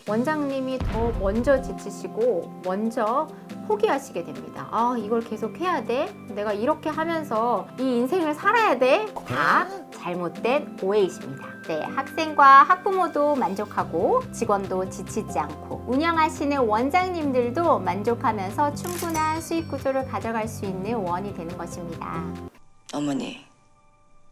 원장님이 더 먼저 지치시고 먼저 포기하시게 됩니다. 아, 이걸 계속 해야 돼? 내가 이렇게 하면서 이 인생을 살아야 돼? 다 잘못된 오해이십니다. 네, 학생과 학부모도 만족하고 직원도 지치지 않고 운영하시는 원장님들도 만족하면서 충분한 수익 구조를 가져갈 수 있는 원이 되는 것입니다. 어머니,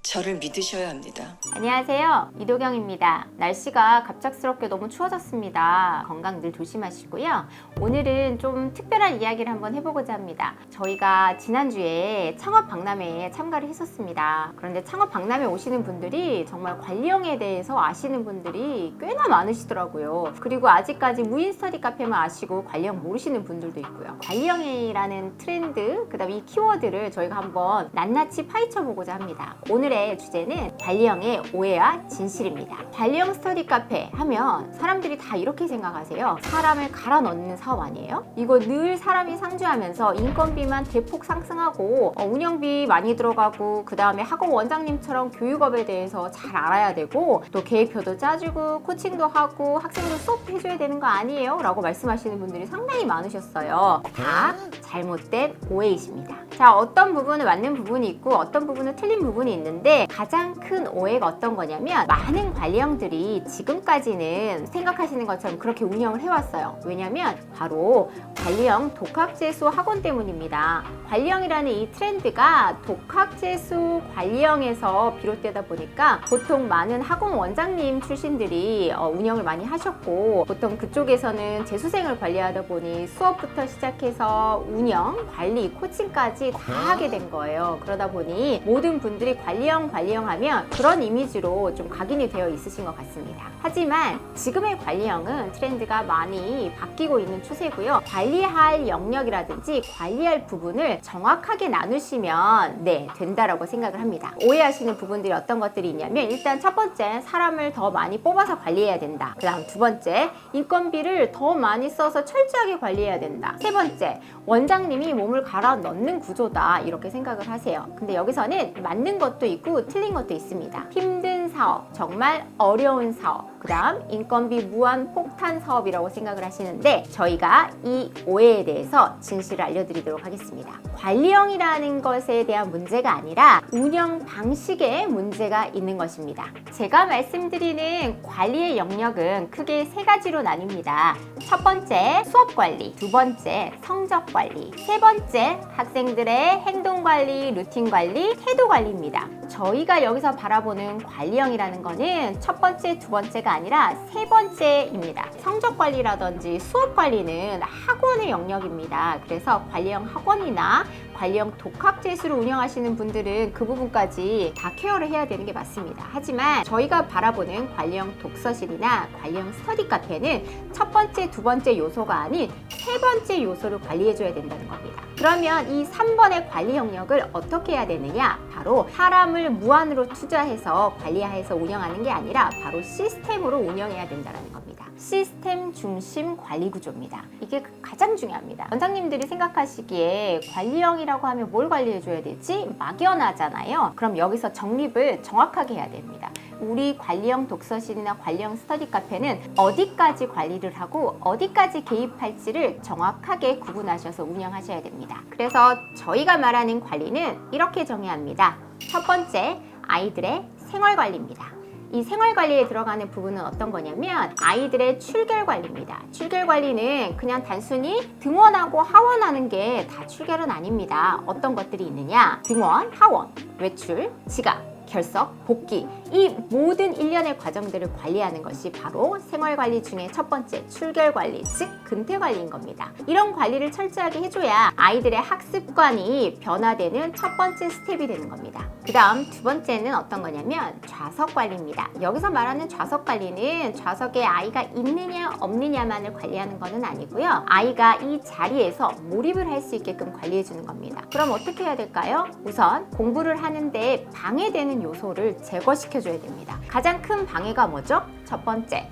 저를 믿으셔야 합니다. 안녕하세요, 이도경입니다. 날씨가 갑작스럽게 너무 추워졌습니다. 건강 늘 조심하시고요. 오늘은 좀 특별한 이야기를 한번 해보고자 합니다. 저희가 지난주에 창업 박람회에 참가를 했었습니다. 그런데 창업 박람회 오시는 분들이 정말 관리형에 대해서 아시는 분들이 꽤나 많으시더라고요. 그리고 아직까지 무인 스터디 카페만 아시고 관리형 모르시는 분들도 있고요. 관리형이라는 트렌드, 그 다음에 이 키워드를 저희가 한번 낱낱이 파헤쳐 보고자 합니다. 오늘의 주제는 관리형의 오해와 진실입니다. 관리형 스터디 카페 하면 사람들이 다 이렇게 생각하세요. 사람을 갈아 넣는 사업 아니에요? 이거 늘 사람이 상주하면서 인건비만 대폭 상승하고 운영비 많이 들어가고 그 다음에 학원 원장님처럼 교육업에 대해서 잘 알아야 되고 또 계획표도 짜주고 코칭도 하고 학생도 수업 해줘야 되는 거 아니에요? 라고 말씀하시는 분들이 상당히 많으셨어요. 다 잘못된 오해이십니다. 자, 어떤 부분은 맞는 부분이 있고 어떤 부분은 틀린 부분이 있는데 가장 큰 오해가 어떤 거냐면 많은 관리형들이 지금까지는 생각하시는 것처럼 그렇게 운영을 해왔어요. 왜냐면 바로 관리형 독학재수 학원 때문입니다. 관리형이라는 이 트렌드가 독학재수 관리형에서 비롯되다 보니까 보통 많은 학원 원장님 출신들이 운영을 많이 하셨고 보통 그쪽에서는 재수생을 관리하다 보니 수업부터 시작해서 운영, 관리, 코칭까지 다 하게 된 거예요. 그러다 보니 모든 분들이 관리형 하면 그런 이미지로 좀 각인이 되어 있으신 것 같습니다. 하지만 지금의 관리형은 트렌드가 많이 바뀌고 있는 추세고요. 관리할 영역이라든지 관리할 부분을 정확하게 나누시면 된다라고 생각을 합니다. 오해하시는 부분들이 어떤 것들이 있냐면 일단 첫 번째, 사람을 더 많이 뽑아서 관리해야 된다. 그 다음 두 번째, 인건비를 더 많이 써서 철저하게 관리해야 된다. 세 번째, 원장님이 몸을 갈아 넣는 구조다. 이렇게 생각을 하세요. 근데 여기서는 맞는 것도 있고 틀린 것도 있습니다. 힘든 사업, 정말 어려운 사업, 그 다음 인건비 무한 폭탄 사업이라고 생각을 하시는데 저희가 이 오해에 대해서 진실을 알려드리도록 하겠습니다. 관리형이라는 것에 대한 문제가 아니라 운영 방식에 문제가 있는 것입니다. 제가 말씀드리는 관리의 영역은 크게 세 가지로 나뉩니다. 첫 번째, 수업 관리, 두 번째, 성적 관리, 세 번째, 학생들의 행동 관리, 루틴 관리, 태도 관리입니다. 저희가 여기서 바라보는 관리형이라는 거는 첫 번째, 두 번째가 아니라 세 번째입니다. 성적 관리라든지 수업 관리는 학원의 영역입니다. 그래서 관리형 학원이나 관리형 독학재수를 운영하시는 분들은 그 부분까지 다 케어를 해야 되는 게 맞습니다. 하지만 저희가 바라보는 관리형 독서실이나 관리형 스터디 카페는 첫 번째, 두 번째 요소가 아닌 세 번째 요소를 관리해줘야 된다는 겁니다. 그러면 이 3번의 관리 영역을 어떻게 해야 되느냐? 바로 사람을 무한으로 투자해서 관리해서 운영하는 게 아니라 바로 시스템으로 운영해야 된다는 겁니다. 시스템 중심 관리 구조입니다. 이게 가장 중요합니다. 원장님들이 생각하시기에 관리형이라고 하면 뭘 관리해줘야 되지? 막연하잖아요. 그럼 여기서 정립을 정확하게 해야 됩니다. 우리 관리형 독서실이나 관리형 스터디 카페는 어디까지 관리를 하고 어디까지 개입할지를 정확하게 구분하셔서 운영하셔야 됩니다. 그래서 저희가 말하는 관리는 이렇게 정해야 합니다. 첫 번째, 아이들의 생활관리입니다. 이 생활관리에 들어가는 부분은 어떤 거냐면 아이들의 출결 관리입니다. 출결 관리는 그냥 단순히 등원하고 하원하는 게 다 출결은 아닙니다. 어떤 것들이 있느냐? 등원, 하원, 외출, 지각, 결석, 복귀, 이 모든 일련의 과정들을 관리하는 것이 바로 생활관리 중에 첫 번째 출결관리, 즉 근태관리인 겁니다. 이런 관리를 철저하게 해줘야 아이들의 학습관이 변화되는 첫 번째 스텝이 되는 겁니다. 그 다음 두 번째는 어떤 거냐면 좌석관리입니다. 여기서 말하는 좌석관리는 좌석에 아이가 있느냐 없느냐만을 관리하는 것은 아니고요. 아이가 이 자리에서 몰입을 할 수 있게끔 관리해주는 겁니다. 그럼 어떻게 해야 될까요? 우선 공부를 하는데 방해되는 요소를 제거시켜줘야 됩니다. 가장 큰 방해가 뭐죠? 첫 번째,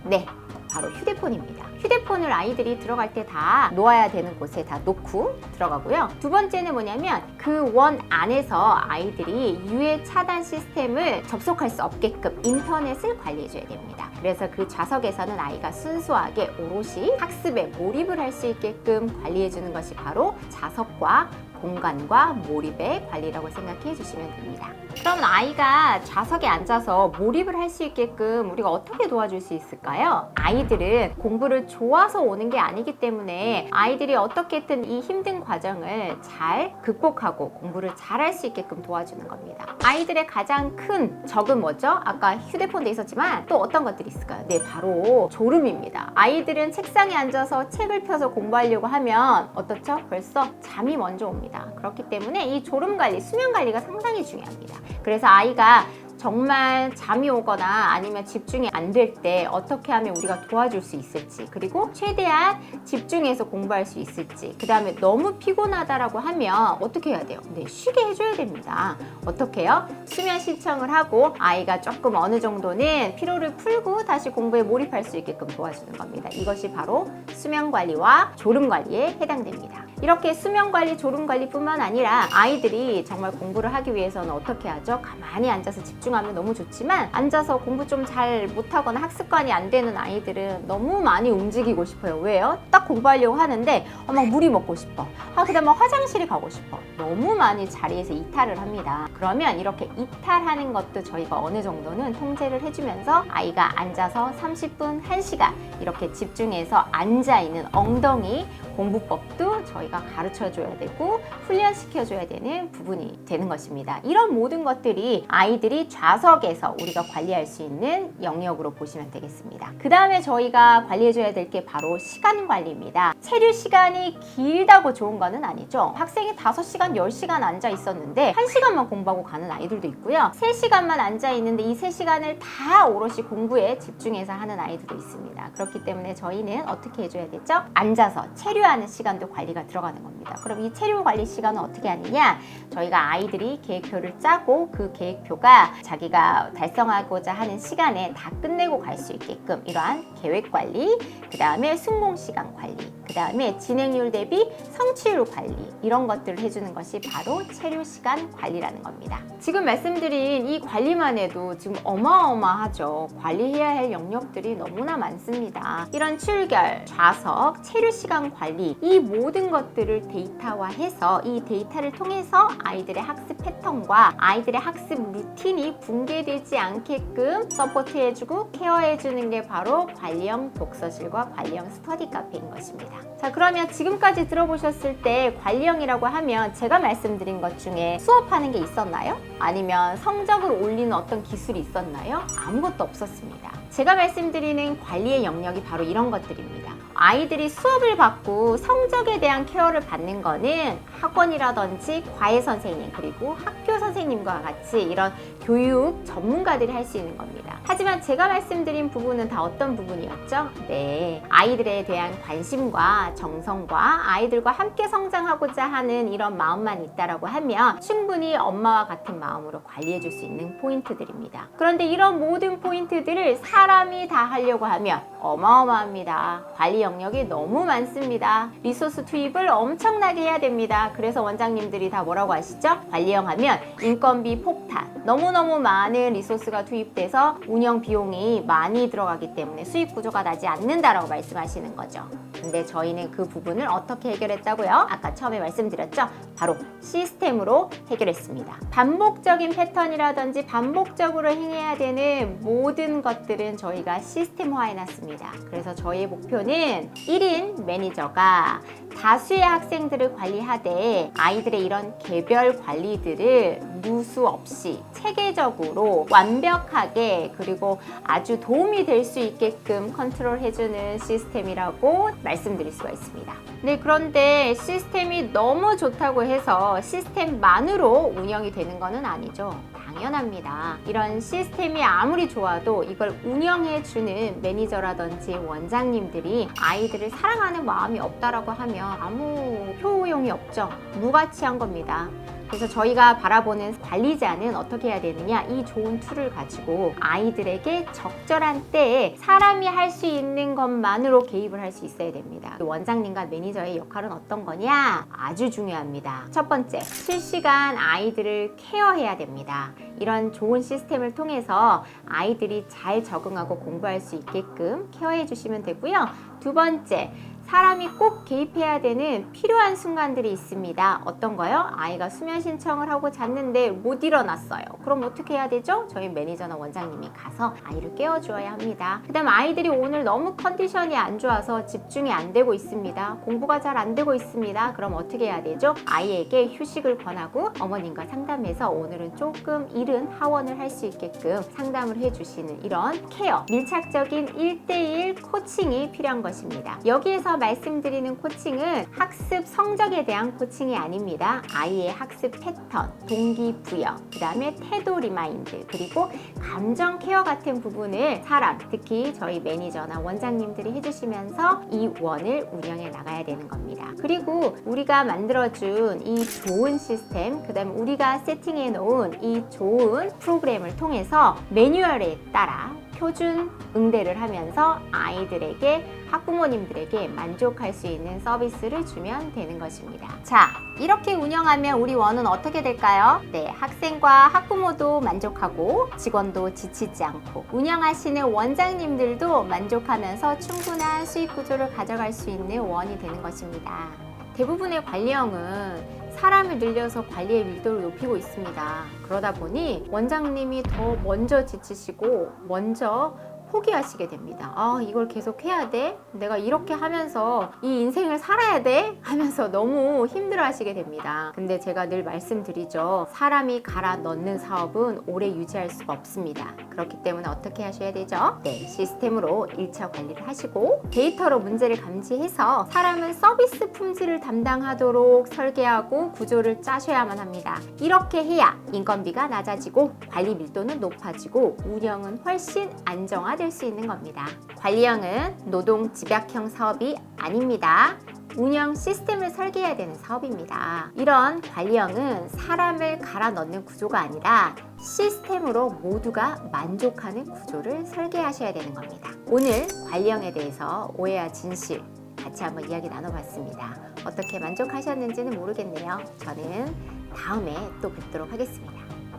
바로 휴대폰입니다. 휴대폰을 아이들이 들어갈 때 다 놓아야 되는 곳에 다 놓고 들어가고요. 두 번째는 뭐냐면 그 원 안에서 아이들이 유해 차단 시스템을 접속할 수 없게끔 인터넷을 관리해줘야 됩니다. 그래서 그 좌석에서는 아이가 순수하게 오롯이 학습에 몰입을 할 수 있게끔 관리해 주는 것이 바로 좌석과 공간과 몰입의 관리라고 생각해 주시면 됩니다. 그럼 아이가 좌석에 앉아서 몰입을 할 수 있게끔 우리가 어떻게 도와줄 수 있을까요? 아이들은 공부를 좋아서 오는 게 아니기 때문에 아이들이 어떻게든 이 힘든 과정을 잘 극복하고 공부를 잘 할 수 있게끔 도와주는 겁니다. 아이들의 가장 큰 적은 뭐죠? 아까 휴대폰도 있었지만 또 어떤 것들이 있을까요? 네, 바로 졸음입니다. 아이들은 책상에 앉아서 책을 펴서 공부하려고 하면 어떻죠? 벌써 잠이 먼저 옵니다. 그렇기 때문에 이 졸음 관리, 수면 관리가 상당히 중요합니다. 그래서 아이가 정말 잠이 오거나 아니면 집중이 안 될 때 어떻게 하면 우리가 도와줄 수 있을지, 그리고 최대한 집중해서 공부할 수 있을지, 그 다음에 너무 피곤하다라고 하면 어떻게 해야 돼요? 네, 쉬게 해줘야 됩니다. 어떻게 해요? 수면 신청을 하고 아이가 조금 어느 정도는 피로를 풀고 다시 공부에 몰입할 수 있게끔 도와주는 겁니다. 이것이 바로 수면 관리와 졸음 관리에 해당됩니다. 이렇게 수면 관리, 졸음 관리뿐만 아니라 아이들이 정말 공부를 하기 위해서는 어떻게 하죠? 가만히 앉아서 집중하면 너무 좋지만 앉아서 공부 좀 잘 못하거나 학습관이 안 되는 아이들은 너무 많이 움직이고 싶어요. 왜요? 딱 공부하려고 하는데 막 물이 먹고 싶어. 그다음에 화장실에 가고 싶어. 너무 많이 자리에서 이탈을 합니다. 그러면 이렇게 이탈하는 것도 저희가 어느 정도는 통제를 해주면서 아이가 앉아서 30분, 1시간 이렇게 집중해서 앉아있는 엉덩이 공부법도 저희가 가르쳐줘야 되고 훈련시켜줘야 되는 부분이 되는 것입니다. 이런 모든 것들이 아이들이 좌석에서 우리가 관리할 수 있는 영역으로 보시면 되겠습니다. 그 다음에 저희가 관리해줘야 될 게 바로 시간 관리입니다. 체류 시간이 길다고 좋은 거는 아니죠. 학생이 5시간, 10시간 앉아 있었는데 1시간만 공부하고 가는 아이들도 있고요. 3시간만 앉아 있는데 이 3시간을 다 오롯이 공부에 집중해서 하는 아이들도 있습니다. 그렇기 때문에 저희는 어떻게 해줘야 되죠? 앉아서 체류하는 시간도 관리가 들어가는 겁니다. 그럼 이 체류 관리 시간은 어떻게 하느냐? 저희가 아이들이 계획표를 짜고 그 계획표가 자기가 달성하고자 하는 시간에 다 끝내고 갈 수 있게끔 이러한 계획 관리, 그 다음에 순공 시간 관리, 그 다음에 진행률 대비 성취율 관리, 이런 것들을 해주는 것이 바로 체류 시간 관리라는 겁니다. 지금 말씀드린 이 관리만 해도 지금 어마어마하죠. 관리해야 할 영역들이 너무나 많습니다. 이런 출결, 좌석, 체류 시간 관리, 이 모든 것들을 데이터화해서 이 데이터를 통해서 아이들의 학습 패턴과 아이들의 학습 루틴이 붕괴되지 않게끔 서포트해주고 케어해주는 게 바로 관리형 독서실과 관리형 스터디 카페인 것입니다. 자, 그러면 지금까지 들어보셨을 때 관리형이라고 하면 제가 말씀드린 것 중에 수업하는 게 있었나요? 아니면 성적을 올리는 어떤 기술이 있었나요? 아무것도 없었습니다. 제가 말씀드리는 관리의 영역이 바로 이런 것들입니다. 아이들이 수업을 받고 성적에 대한 케어를 받는 거는 학원이라든지 과외 선생님 그리고 학교 선생님과 같이 이런 교육 전문가들이 할 수 있는 겁니다. 하지만 제가 말씀드린 부분은 다 어떤 부분이었죠? 네, 아이들에 대한 관심과 정성과 아이들과 함께 성장하고자 하는 이런 마음만 있다라고 하면 충분히 엄마와 같은 마음으로 관리해 줄 수 있는 포인트들입니다. 그런데 이런 모든 포인트들을 사람이 다 하려고 하면 어마어마합니다. 관리 영역이 너무 많습니다. 리소스 투입을 엄청나게 해야 됩니다. 그래서 원장님들이 다 뭐라고 하시죠? 관리형 하면 인건비 폭탄, 너무너무 많은 리소스가 투입돼서 운영 비용이 많이 들어가기 때문에 수익 구조가 나지 않는다라고 말씀하시는 거죠. 근데 저희는 그 부분을 어떻게 해결했다고요? 아까 처음에 말씀드렸죠? 바로 시스템으로 해결했습니다. 반복적인 패턴이라든지 반복적으로 행해야 되는 모든 것들은 저희가 시스템화해놨습니다. 그래서 저희의 목표는 1인 매니저가 다수의 학생들을 관리하되 아이들의 이런 개별 관리들을 누수 없이 체계적으로 완벽하게 그리고 아주 도움이 될 수 있게끔 컨트롤해주는 시스템이라고 말씀드릴 수가 있습니다. 네, 그런데 시스템이 너무 좋다고 해서 시스템만으로 운영이 되는 것은 아니죠. 당연합니다. 이런 시스템이 아무리 좋아도 이걸 운영해주는 매니저라든지 원장님들이 아이들을 사랑하는 마음이 없다라고 하면 아무 효용이 없죠. 무가치한 겁니다. 그래서 저희가 바라보는 관리자는 어떻게 해야 되느냐, 이 좋은 툴을 가지고 아이들에게 적절한 때에 사람이 할 수 있는 것만으로 개입을 할 수 있어야 됩니다. 원장님과 매니저의 역할은 어떤 거냐? 아주 중요합니다. 첫 번째, 실시간 아이들을 케어해야 됩니다. 이런 좋은 시스템을 통해서 아이들이 잘 적응하고 공부할 수 있게끔 케어해 주시면 되고요. 두 번째, 사람이 꼭 개입해야 되는 필요한 순간들이 있습니다. 어떤 거요? 아이가 수면 신청을 하고 잤는데 못 일어났어요. 그럼 어떻게 해야 되죠? 저희 매니저나 원장님이 가서 아이를 깨워주어야 합니다. 그 다음 아이들이 오늘 너무 컨디션이 안 좋아서 집중이 안 되고 있습니다. 공부가 잘 안 되고 있습니다. 그럼 어떻게 해야 되죠? 아이에게 휴식을 권하고 어머님과 상담해서 오늘은 조금 이른 하원을 할 수 있게끔 상담을 해주시는 이런 케어, 밀착적인 1대1 코칭이 필요한 것입니다. 여기에서 말씀드리는 코칭은 학습 성적에 대한 코칭이 아닙니다. 아이의 학습 패턴, 동기부여, 그 다음에 태도 리마인드, 그리고 감정 케어 같은 부분을 사람, 특히 저희 매니저나 원장님들이 해주시면서 이 원을 운영해 나가야 되는 겁니다. 그리고 우리가 만들어준 이 좋은 시스템, 그 다음에 우리가 세팅해 놓은 이 좋은 프로그램을 통해서 매뉴얼에 따라 표준 응대를 하면서 아이들에게, 학부모님들에게 만족할 수 있는 서비스를 주면 되는 것입니다. 자, 이렇게 운영하면 우리 원은 어떻게 될까요? 네, 학생과 학부모도 만족하고 직원도 지치지 않고 운영하시는 원장님들도 만족하면서 충분한 수익 구조를 가져갈 수 있는 원이 되는 것입니다. 대부분의 관리형은 사람을 늘려서 관리의 밀도를 높이고 있습니다. 그러다 보니 원장님이 더 먼저 지치시고 먼저 포기하시게 됩니다. 아, 이걸 계속 해야 돼? 내가 이렇게 하면서 이 인생을 살아야 돼? 하면서 너무 힘들어 하시게 됩니다. 근데 제가 늘 말씀드리죠. 사람이 갈아 넣는 사업은 오래 유지할 수가 없습니다. 그렇기 때문에 어떻게 하셔야 되죠? 네, 시스템으로 1차 관리를 하시고 데이터로 문제를 감지해서 사람은 서비스 품질을 담당하도록 설계하고 구조를 짜셔야만 합니다. 이렇게 해야 인건비가 낮아지고 관리 밀도는 높아지고 운영은 훨씬 안정화될 수 있는 겁니다. 관리형은 노동 집약형 사업이 아닙니다. 운영 시스템을 설계해야 되는 사업입니다. 이런 관리형은 사람을 갈아 넣는 구조가 아니라 시스템으로 모두가 만족하는 구조를 설계하셔야 되는 겁니다. 오늘 관리형에 대해서 오해와 진실 같이 한번 이야기 나눠봤습니다. 어떻게 만족하셨는지는 모르겠네요. 저는 다음에 또 뵙도록 하겠습니다.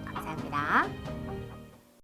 감사합니다.